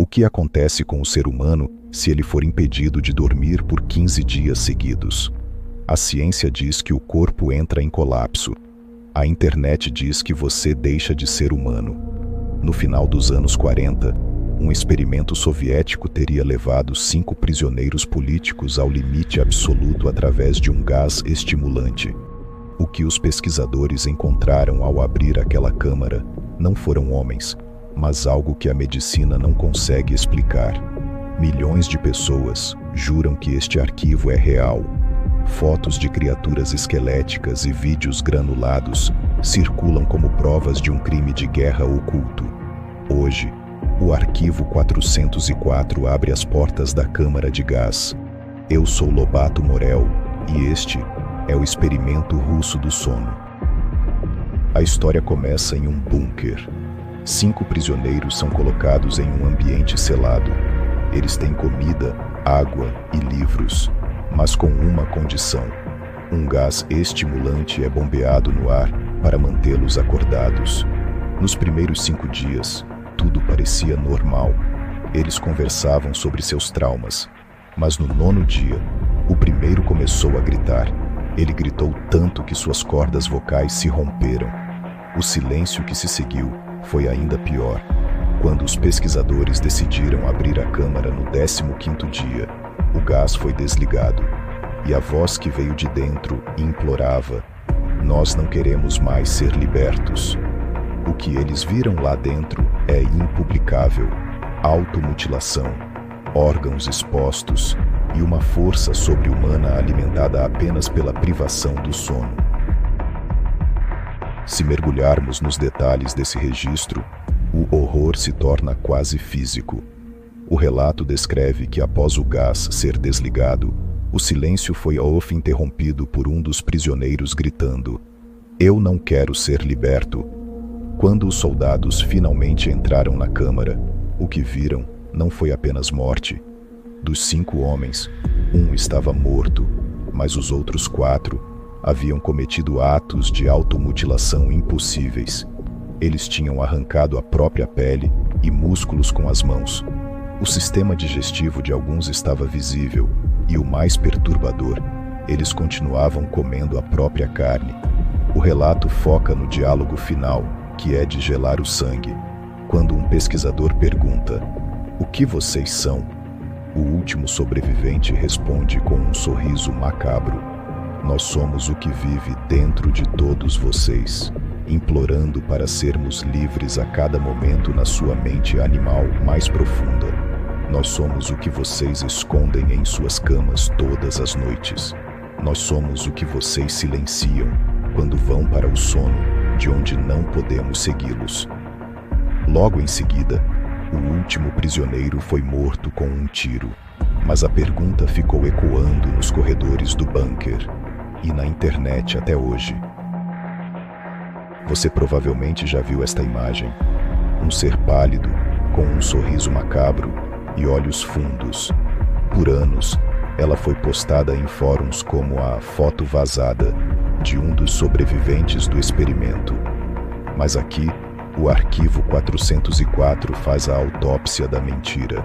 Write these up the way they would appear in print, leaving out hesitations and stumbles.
O que acontece com o ser humano se ele for impedido de dormir por 15 dias seguidos? A ciência diz que o corpo entra em colapso. A internet diz que você deixa de ser humano. No final dos anos 40, um experimento soviético teria levado 5 prisioneiros políticos ao limite absoluto através de um gás estimulante. O que os pesquisadores encontraram ao abrir aquela câmara não foram homens, mas algo que a medicina não consegue explicar. Milhões de pessoas juram que este arquivo é real. Fotos de criaturas esqueléticas e vídeos granulados circulam como provas de um crime de guerra oculto. Hoje, o arquivo 404 abre as portas da câmara de gás. Eu sou Lobato Morel e este é o experimento russo do sono. A história começa em um bunker. 5 prisioneiros são colocados em um ambiente selado. Eles têm comida, água e livros, mas com uma condição. Um gás estimulante é bombeado no ar para mantê-los acordados. Nos primeiros 5 dias, tudo parecia normal. Eles conversavam sobre seus traumas. Mas no 9º dia, o primeiro começou a gritar. Ele gritou tanto que suas cordas vocais se romperam. O silêncio que se seguiu foi ainda pior. Quando os pesquisadores decidiram abrir a câmara no 15º dia, o gás foi desligado, e a voz que veio de dentro implorava: "Nós não queremos mais ser libertos." O que eles viram lá dentro é impublicável: automutilação, órgãos expostos e uma força sobre-humana alimentada apenas pela privação do sono. Se mergulharmos nos detalhes desse registro, o horror se torna quase físico. O relato descreve que após o gás ser desligado, o silêncio foi interrompido por um dos prisioneiros gritando: "Eu não quero ser liberto." Quando os soldados finalmente entraram na câmara, o que viram não foi apenas morte. Dos 5 homens, um estava morto, mas os outros 4 haviam cometido atos de automutilação impossíveis. Eles tinham arrancado a própria pele e músculos com as mãos. O sistema digestivo de alguns estava visível e, o mais perturbador, eles continuavam comendo a própria carne. O relato foca no diálogo final, que é de gelar o sangue. Quando um pesquisador pergunta: "O que vocês são?", o último sobrevivente responde com um sorriso macabro: "Nós somos o que vive dentro de todos vocês, implorando para sermos livres a cada momento na sua mente animal mais profunda. Nós somos o que vocês escondem em suas camas todas as noites. Nós somos o que vocês silenciam quando vão para o sono, de onde não podemos segui-los." Logo em seguida, o último prisioneiro foi morto com um tiro, mas a pergunta ficou ecoando nos corredores do bunker e na internet até hoje. Você provavelmente já viu esta imagem: um ser pálido, com um sorriso macabro e olhos fundos. Por anos, ela foi postada em fóruns como a foto vazada de um dos sobreviventes do experimento. Mas aqui, o arquivo 404 faz a autópsia da mentira.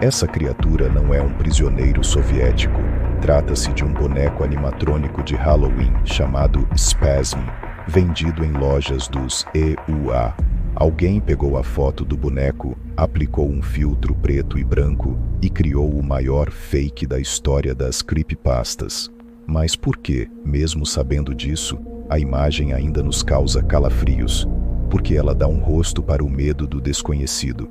Essa criatura não é um prisioneiro soviético. Trata-se de um boneco animatrônico de Halloween chamado Spasm, vendido em lojas dos EUA. Alguém pegou a foto do boneco, aplicou um filtro preto e branco e criou o maior fake da história das creepypastas. Mas por que, mesmo sabendo disso, a imagem ainda nos causa calafrios? Porque ela dá um rosto para o medo do desconhecido.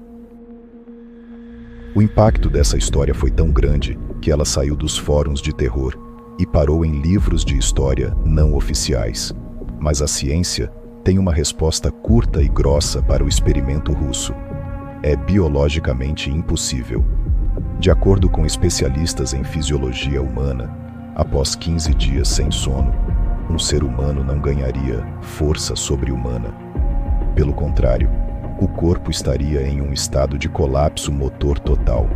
O impacto dessa história foi tão grande que ela saiu dos fóruns de terror e parou em livros de história não oficiais. Mas a ciência tem uma resposta curta e grossa para o experimento russo: é biologicamente impossível. De acordo com especialistas em fisiologia humana, após 15 dias sem sono, um ser humano não ganharia força sobre-humana. Pelo contrário, o corpo estaria em um estado de colapso motor total.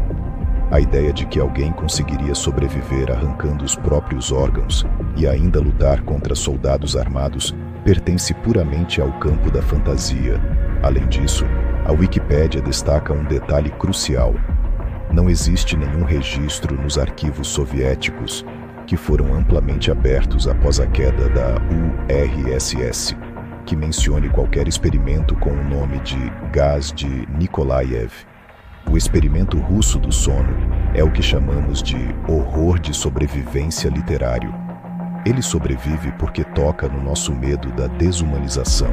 A ideia de que alguém conseguiria sobreviver arrancando os próprios órgãos e ainda lutar contra soldados armados pertence puramente ao campo da fantasia. Além disso, A Wikipédia destaca um detalhe crucial. Não existe nenhum registro nos arquivos soviéticos que foram amplamente abertos após a queda da URSS, que mencione qualquer experimento com o nome de gás de Nikolaev. O experimento russo do sono é o que chamamos de horror de sobrevivência literário. Ele sobrevive porque toca no nosso medo da desumanização.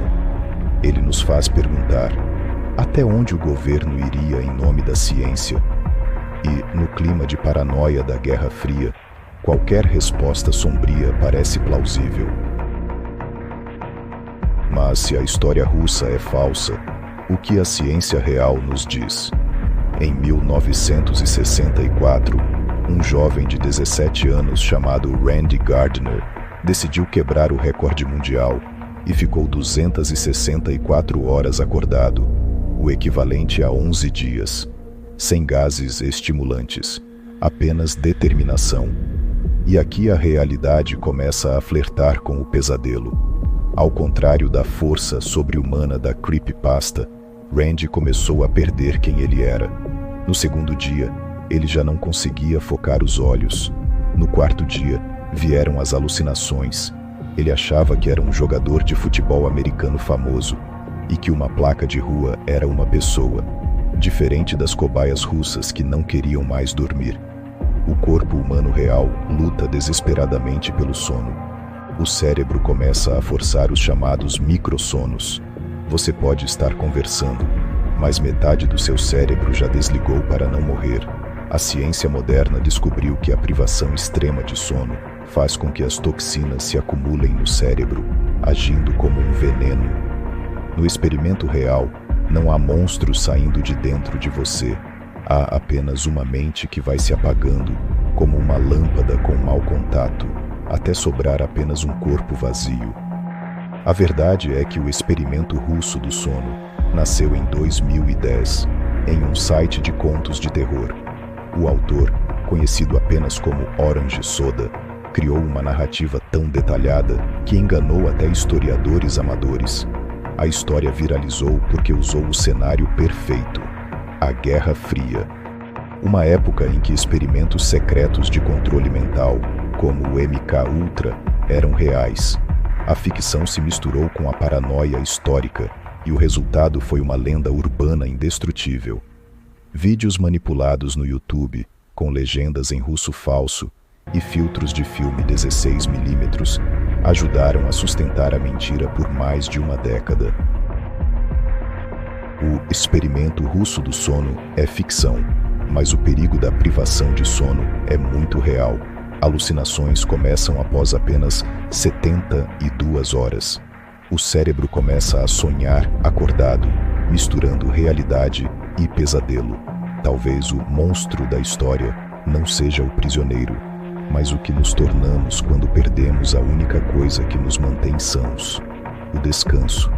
Ele nos faz perguntar: até onde o governo iria em nome da ciência? E, no clima de paranoia da Guerra Fria, qualquer resposta sombria parece plausível. Mas se a história russa é falsa, o que a ciência real nos diz? Em 1964, um jovem de 17 anos chamado Randy Gardner decidiu quebrar o recorde mundial e ficou 264 horas acordado, o equivalente a 11 dias, sem gases estimulantes, apenas determinação. E aqui a realidade começa a flertar com o pesadelo. Ao contrário da força sobre-humana da creepypasta, Randy começou a perder quem ele era. No segundo dia, ele já não conseguia focar os olhos. No quarto dia, vieram as alucinações. Ele achava que era um jogador de futebol americano famoso e que uma placa de rua era uma pessoa, diferente das cobaias russas que não queriam mais dormir. O corpo humano real luta desesperadamente pelo sono. O cérebro começa a forçar os chamados microssonos. Você pode estar conversando, mas metade do seu cérebro já desligou para não morrer. A ciência moderna descobriu que a privação extrema de sono faz com que as toxinas se acumulem no cérebro, agindo como um veneno. No experimento real, não há monstros saindo de dentro de você. Há apenas uma mente que vai se apagando, como uma lâmpada com mau contato, até sobrar apenas um corpo vazio. A verdade é que o experimento russo do sono nasceu em 2010, em um site de contos de terror. O autor, conhecido apenas como Orange Soda, criou uma narrativa tão detalhada que enganou até historiadores amadores. A história viralizou porque usou o cenário perfeito: a Guerra Fria. Uma época em que experimentos secretos de controle mental, como o MK-Ultra, eram reais. A ficção se misturou com a paranoia histórica e o resultado foi uma lenda urbana indestrutível. Vídeos manipulados no YouTube, com legendas em russo falso e filtros de filme 16mm, ajudaram a sustentar a mentira por mais de uma década. O experimento russo do sono é ficção, mas o perigo da privação de sono é muito real. Alucinações começam após apenas 72 horas. O cérebro começa a sonhar acordado, misturando realidade e pesadelo. Talvez o monstro da história não seja o prisioneiro, mas o que nos tornamos quando perdemos a única coisa que nos mantém sãos: o descanso.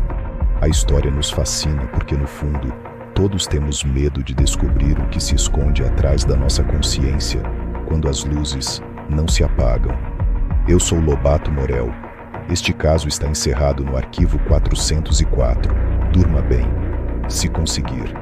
A história nos fascina porque, no fundo, todos temos medo de descobrir o que se esconde atrás da nossa consciência quando as luzes não se apagam. Eu sou Lobato Morel. Este caso está encerrado no arquivo 404. Durma bem, se conseguir.